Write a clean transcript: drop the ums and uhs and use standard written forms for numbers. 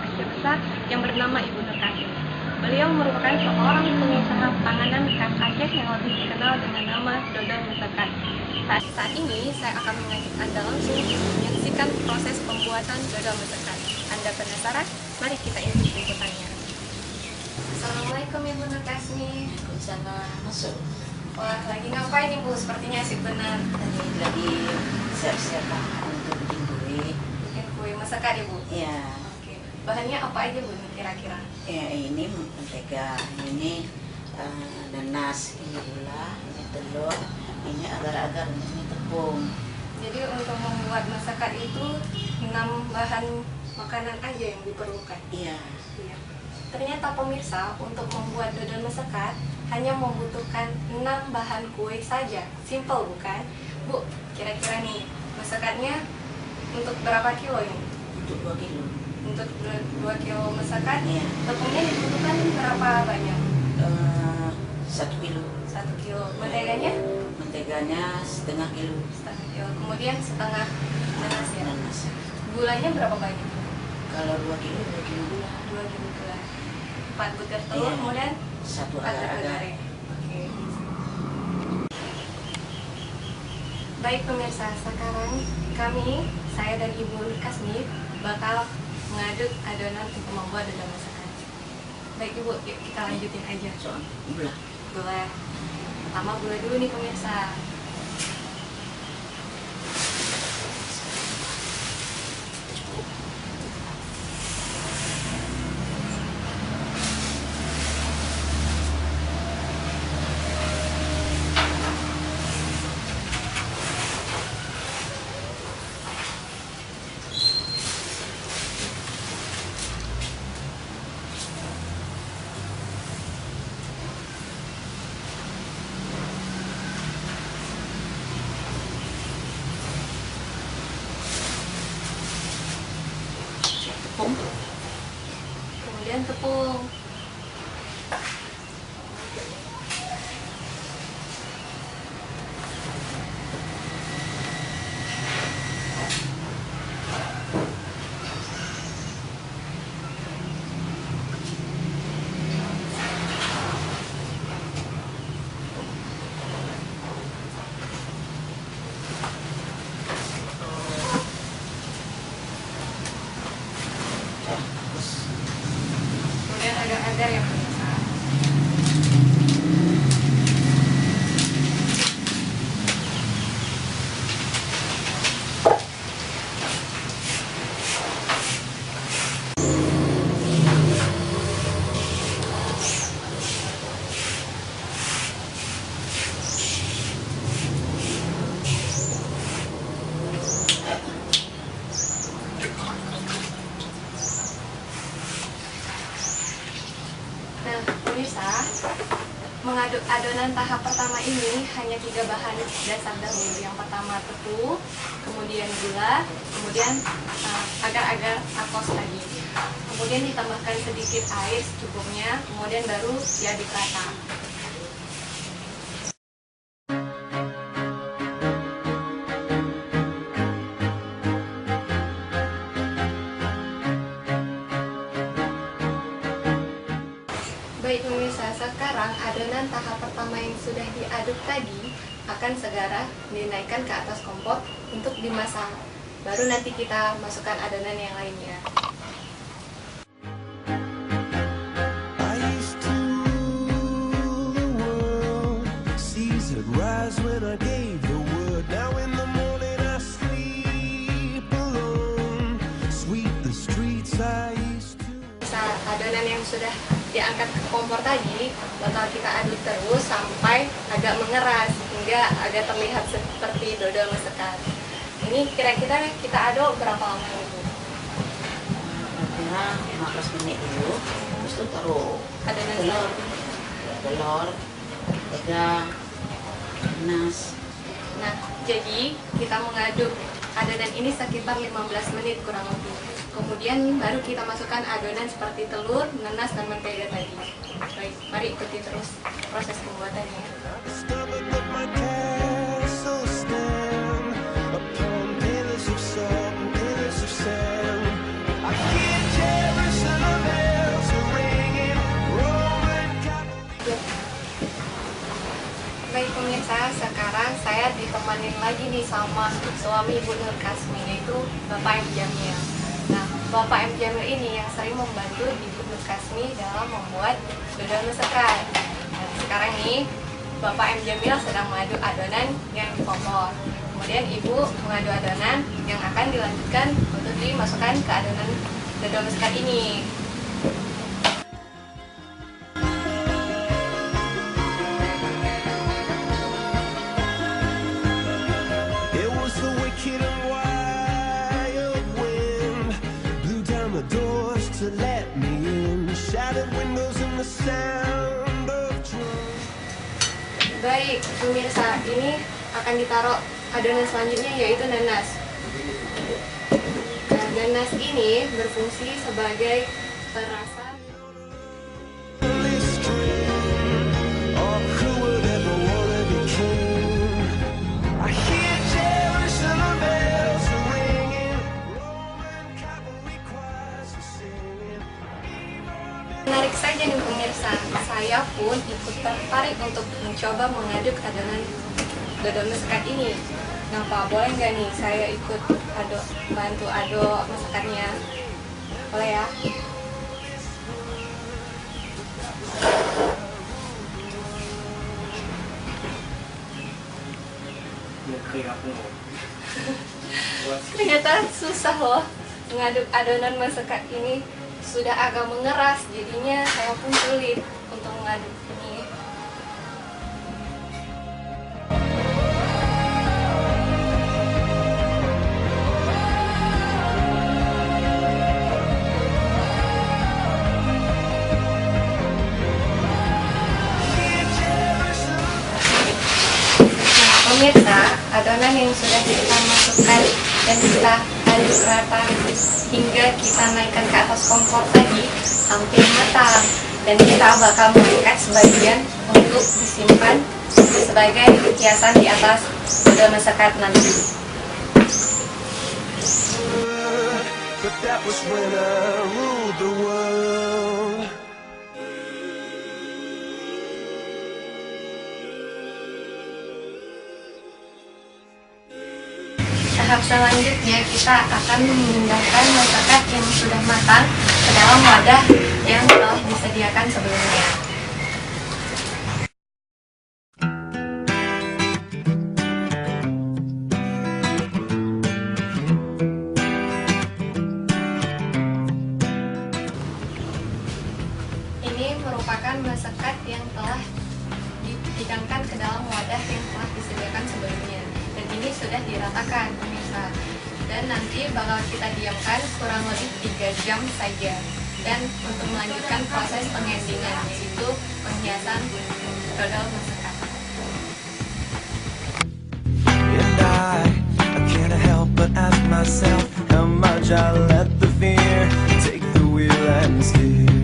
Aceh Besar yang bernama Ibu Nur Kasmi. Beliau merupakan seorang pengusaha panganan khas Aceh yang lebih dikenal dengan nama dodol mesekat. Saat ini saya akan mengajak Anda langsung menyaksikan proses pembuatan dodol mesekat. Anda penasaran? Mari kita intip liputannya. Assalamualaikum Ibu Nur Kasmi. Sana masuk. Wah, lagi ngapain Ibu? Sepertinya asik benar. Tadi lagi siap-siap bahan untuk bikin kue. Bikin kue mesekat Ibu? Ya. Oke. Bahannya apa aja Bu kira-kira? Ya, ini mentega, ini nanas, ini gula, ini telur, ini agar-agar, ini tepung. Jadi untuk membuat mesekat itu 6 bahan makanan aja yang diperlukan. Iya. Iya. Ternyata pemirsa, untuk membuat dodol mesekat hanya membutuhkan 6 bahan kue saja. Simple bukan? Bu, kira-kira nih mesekatnya untuk berapa kilo ini? Untuk 2 kilo. Untuk 2 kilo mesekat, Iya. tepungnya dibutuhkan berapa banyak? 1 kilo. 1 kilo. Menteganya? Menteganya setengah kilo. Setengah kilo. Kemudian setengah nanas ya. Nanas. Gulanya berapa banyak? Kalau 2 kilo, 2 kilo gula. 2 kilo gula. 4 butir telur, Iya. kemudian 1 agar-agar. agar-agar. Oke. Baik pemirsa, sekarang saya dan Ibu Kasmi bakal mengaduk adonan untuk membuat dodol masakan. Baik Ibu, yuk kita lanjutin aja. Soal gula. Gula. Pertama gula dulu nih pemirsa. Tepung. Kemudian tepung. Kemudian agar-agar yang pemirsa. Nah, pemirsa, mengaduk adonan tahap pertama ini hanya 3 bahan dasar dahulu. Yang pertama tepung, kemudian gula, kemudian agar-agar akos tadi. Kemudian ditambahkan sedikit air secukupnya, kemudian baru diaduk rata. Baik pemirsa, sekarang adonan tahap pertama yang sudah diaduk tadi akan segera dinaikkan ke atas kompor untuk dimasak. Baru nanti kita masukkan adonan yang lainnya. I used to rule the world, seas would rise when I gave the word. Now in the morning I sleep alone, sweep the streets I used to. Adonan yang sudah diangkat ke kompor tadi bakal kita aduk terus sampai agak mengeras hingga agak terlihat seperti dodol mesekat. Ini kira-kira kita aduk berapa lama itu? Kira 15 menit dulu. Terus itu taruh Adonan telur, mentega, nanas. Nah, jadi kita mengaduk adonan ini sekitar 15 menit kurang lebih. Kemudian baru kita masukkan adonan seperti telur, nanas, dan mentega tadi. Baik, mari ikuti terus proses pembuatannya. Discovered that my castle stand upon pillars of salt and pillars of sand. I can't cherish dijalanin lagi nih sama suami Ibu Nur Kasmi, yaitu Bapak M. Jamil. Nah, Bapak M. Jamil ini yang sering membantu Ibu Nur Kasmi dalam membuat dodol mesekat. Nah, sekarang nih Bapak M. Jamil sedang mengaduk adonan yang dipopor. Kemudian Ibu mengaduk adonan yang akan dilanjutkan untuk dimasukkan ke adonan dodol mesekat ini. It was the wicked and wild wind blew down the doors to let me in, shattered windows and the sound of drums. Baik, pemirsa, ini akan ditaruh adonan selanjutnya, yaitu nanas. Nah, nanas ini berfungsi sebagai perasa. Oh, who would ever wanna be king? I hear Jerusalem bells are ringing, Roman cavalry choirs are singing. Menarik saja nih pemirsa, saya pun ikut tertarik untuk mencoba mengaduk adonan dodol mesekat ini. Nah, Pak, boleh nggak nih saya ikut bantu aduk masakannya? Boleh ya? Ternyata susah loh mengaduk adonan masakan ini, sudah agak mengeras, jadinya saya pun sulit untuk mengaduk ini. Pemirsa, adonan yang sudah kita masukkan dan kita aduk rata hingga kita naikkan ke atas kompor tadi hampir matang, dan kita bakal mengangkat sebagian untuk disimpan sebagai hiasan di atas dodol mesekat nanti. But that was when I ruled the world. Tahap selanjutnya kita akan memindahkan masakan yang sudah matang ke dalam wadah yang telah disediakan sebelumnya. Ini merupakan masakan yang telah dihidangkan ke dalam wadah yang telah disediakan sebelumnya, dan ini sudah diratakan pemirsa, dan nanti bakal kita diamkan kurang lebih 3 jam saja, dan untuk melanjutkan proses pengendingan, yaitu penghiasan dodol masakan. And I can't help but ask myself how much I let the fear take the wheel and steer.